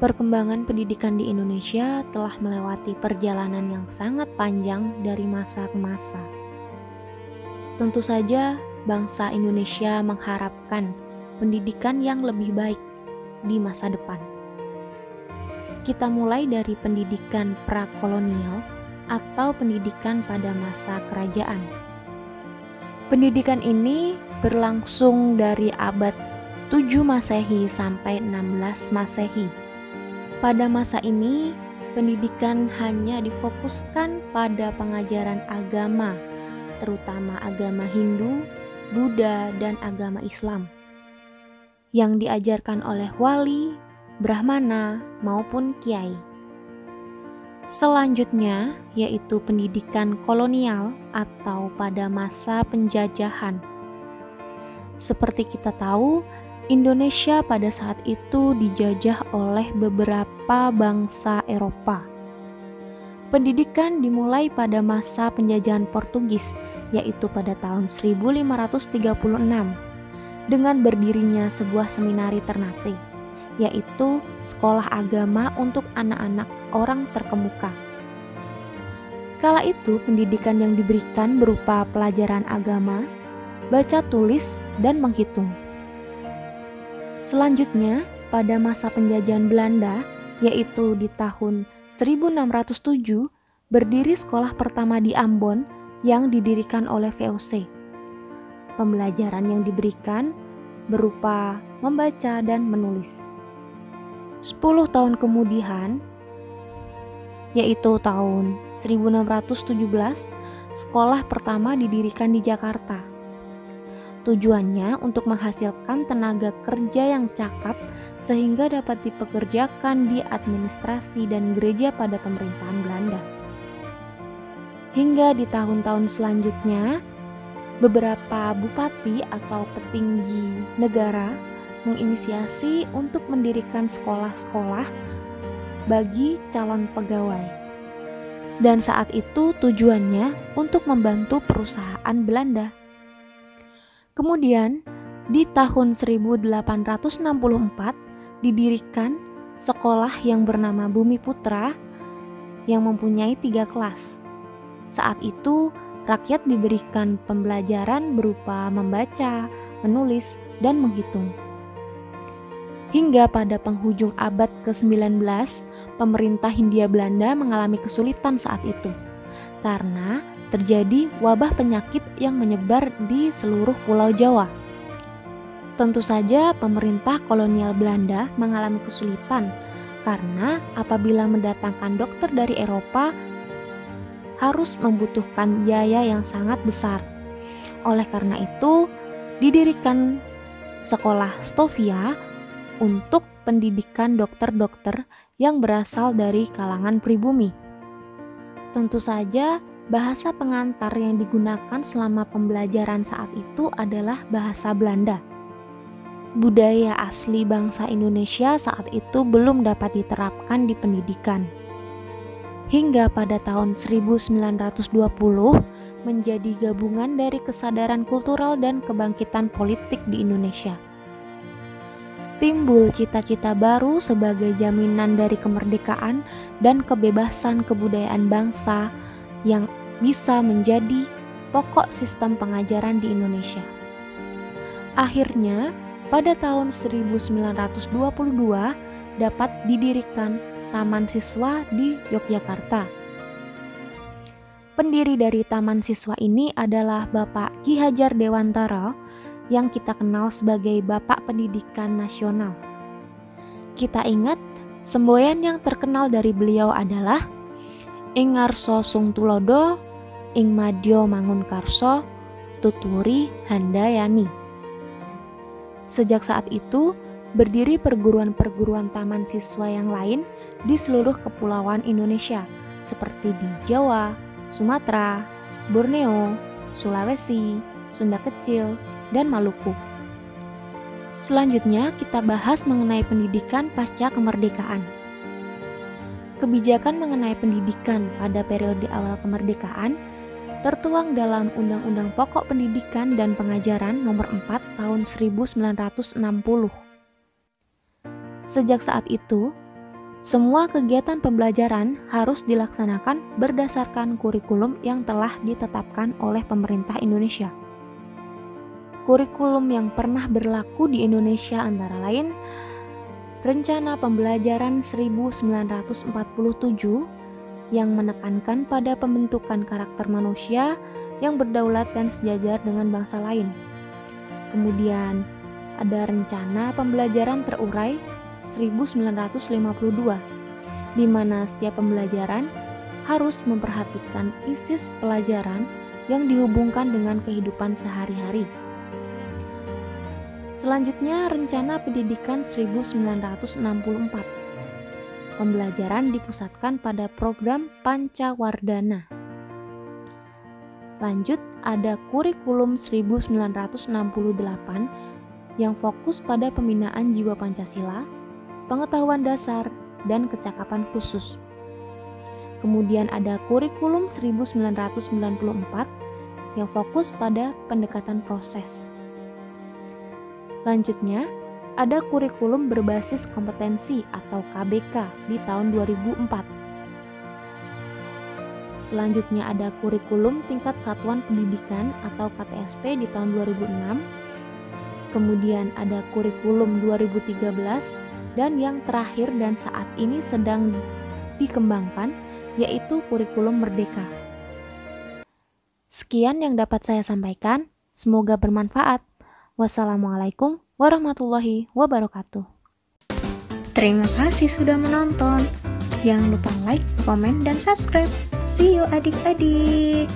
Perkembangan pendidikan di Indonesia telah melewati perjalanan yang sangat panjang dari masa ke masa. Tentu saja, bangsa Indonesia mengharapkan pendidikan yang lebih baik di masa depan. Kita mulai dari pendidikan prakolonial atau pendidikan pada masa kerajaan. Pendidikan ini berlangsung dari abad 7 Masehi sampai 16 Masehi. Pada masa ini, pendidikan hanya difokuskan pada pengajaran agama, terutama agama Hindu, Buddha, dan agama Islam, yang diajarkan oleh wali, brahmana, maupun kiai. Selanjutnya, yaitu pendidikan kolonial atau pada masa penjajahan. Seperti kita tahu, Indonesia pada saat itu dijajah oleh beberapa bangsa Eropa. Pendidikan dimulai pada masa penjajahan Portugis, yaitu pada tahun 1536, dengan berdirinya sebuah seminari Ternate, yaitu sekolah agama untuk anak-anak orang terkemuka. Kala itu, pendidikan yang diberikan berupa pelajaran agama, baca tulis, dan menghitung. Selanjutnya, pada masa penjajahan Belanda, yaitu di tahun 1607, berdiri sekolah pertama di Ambon yang didirikan oleh VOC. Pembelajaran yang diberikan berupa membaca dan menulis. 10 tahun kemudian, yaitu tahun 1617, sekolah pertama didirikan di Jakarta. Tujuannya untuk menghasilkan tenaga kerja yang cakap sehingga dapat dipekerjakan di administrasi dan gereja pada pemerintahan Belanda. Hingga di tahun-tahun selanjutnya, beberapa bupati atau petinggi negara menginisiasi untuk mendirikan sekolah-sekolah bagi calon pegawai. Dan saat itu tujuannya untuk membantu perusahaan Belanda. Kemudian, di tahun 1864 didirikan sekolah yang bernama Bumi Putra yang mempunyai 3 kelas. Saat itu, rakyat diberikan pembelajaran berupa membaca, menulis, dan menghitung. Hingga pada penghujung abad ke-19, pemerintah Hindia Belanda mengalami kesulitan saat itu, karena terjadi wabah penyakit yang menyebar di seluruh Pulau Jawa. Tentu saja pemerintah kolonial Belanda mengalami kesulitan karena apabila mendatangkan dokter dari Eropa harus membutuhkan biaya yang sangat besar. Oleh karena itu, didirikan sekolah Stovia untuk pendidikan dokter-dokter yang berasal dari kalangan pribumi. Tentu saja, bahasa pengantar yang digunakan selama pembelajaran saat itu adalah bahasa Belanda. Budaya asli bangsa Indonesia saat itu belum dapat diterapkan di pendidikan. Hingga pada tahun 1920 menjadi gabungan dari kesadaran kultural dan kebangkitan politik di Indonesia. Timbul cita-cita baru sebagai jaminan dari kemerdekaan dan kebebasan kebudayaan bangsa yang bisa menjadi pokok sistem pengajaran di Indonesia. Akhirnya, pada tahun 1922 dapat didirikan Taman Siswa di Yogyakarta. Pendiri dari Taman Siswa ini adalah Bapak Ki Hajar Dewantara yang kita kenal sebagai Bapak Pendidikan Nasional. Kita ingat semboyan yang terkenal dari beliau adalah Ing ngarsa sung tulodo, ing madya mangunkarsa, tuturi handayani. Sejak saat itu, berdiri perguruan-perguruan taman siswa yang lain di seluruh kepulauan Indonesia, seperti di Jawa, Sumatera, Borneo, Sulawesi, Sunda Kecil, dan Maluku. Selanjutnya, kita bahas mengenai pendidikan pasca kemerdekaan. Kebijakan mengenai pendidikan pada periode awal kemerdekaan tertuang dalam Undang-Undang Pokok Pendidikan dan Pengajaran Nomor 4 Tahun 1960. Sejak saat itu, Semua kegiatan pembelajaran harus dilaksanakan berdasarkan kurikulum yang telah ditetapkan oleh pemerintah Indonesia. Kurikulum yang pernah berlaku di Indonesia antara lain Rencana Pembelajaran 1947 yang menekankan pada pembentukan karakter manusia yang berdaulat dan sejajar dengan bangsa lain. Kemudian ada Rencana Pembelajaran Terurai 1952, di mana setiap pembelajaran harus memperhatikan isi pelajaran yang dihubungkan dengan kehidupan sehari-hari. Selanjutnya, Rencana Pendidikan 1964. Pembelajaran dipusatkan pada program Pancawardhana. Lanjut, ada Kurikulum 1968 yang fokus pada pembinaan jiwa Pancasila, pengetahuan dasar, dan kecakapan khusus. Kemudian ada Kurikulum 1994 yang fokus pada pendekatan proses. Selanjutnya, ada Kurikulum Berbasis Kompetensi atau KBK di tahun 2004. Selanjutnya ada Kurikulum Tingkat Satuan Pendidikan atau KTSP di tahun 2006. Kemudian ada Kurikulum 2013 dan yang terakhir dan saat ini sedang dikembangkan yaitu Kurikulum Merdeka. Sekian yang dapat saya sampaikan, semoga bermanfaat. Wassalamualaikum warahmatullahi wabarakatuh. Terima kasih sudah menonton. Jangan lupa like, komen, dan subscribe. See you adik-adik.